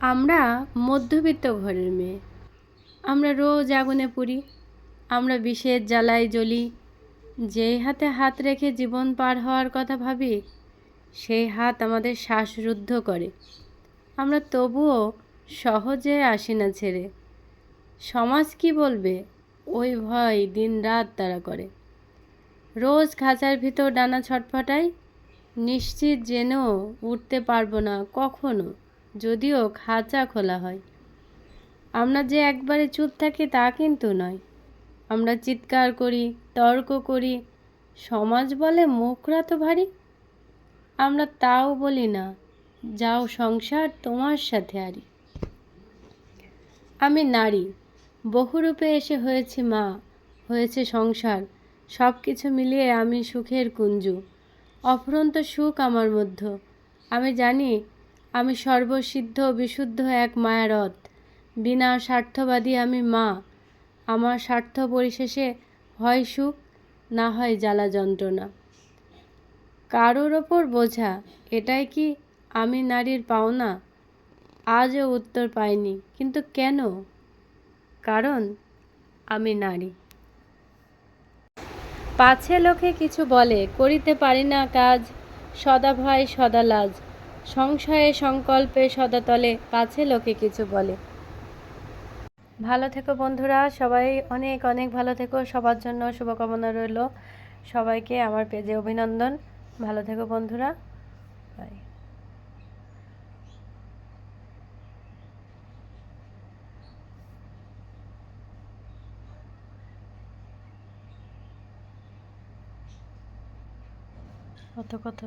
আমরা মধ্যবিত্ত ঘরের মেয়ে। আমরা রোজ আগুনে পুড়ি, আমরা বিষের জ্বালায় জ্বলি। যেই হাতে হাত রেখে জীবন পার হওয়ার কথা ভাবি, সেই হাত আমাদের শ্বাসরুদ্ধ করে। আমরা তবুও সহজে আসি না ছেড়ে। সমাজ কি বলবে, ওই ভয় দিন রাত তারা করে। রোজ খাঁচার ভিতর ডানা ছটফটাই, নিশ্চিত জেনেও উঠতে পারবো না কখনো, যদিও খাঁচা খোলা হয়। আমরা যে একবারে চুপ থাকি তা কিন্তু নয়। আমরা চিৎকার করি, তর্ক করি। সমাজ বলে মুখরা তো ভারী। আমরা তাও বলি না, যাও সংসার তোমার সাথে আরি। আমি নারী, বহুরূপে এসে হয়েছি মা, হয়েছে সংসার। সব কিছু মিলিয়ে আমি সুখের কুঞ্জু। অফুরন্ত সুখ আমার মধ্য। আমি জানি আমি সর্বসিদ্ধ বিশুদ্ধ এক মায়ারথ। বিনা স্বার্থবাদী আমি মা। আমার স্বার্থ পরিশেষে হয় সুখ, না হয় জ্বালা যন্ত্রণা। কারোর ওপর বোঝা, এটাই কি আমি নারীর পাওনা? আজও উত্তর পাইনি, কিন্তু কেন? কারণ আমি নারী। পাছে লোকে কিছু বলে, করিতে পারি না কাজ। সদা ভয় সদা লাজ, সংশয়ে সংকল্পে সদা তলে। পাছে লোকে কিছু বলে। ভালো থেকো বন্ধুরা, সবাই অনেক অনেক ভালো থেকো। সবার জন্য শুভকামনা রইল। সবাইকে আমার পেজে অভিনন্দন। ভালো থেকো বন্ধুরা, বাই। কত কত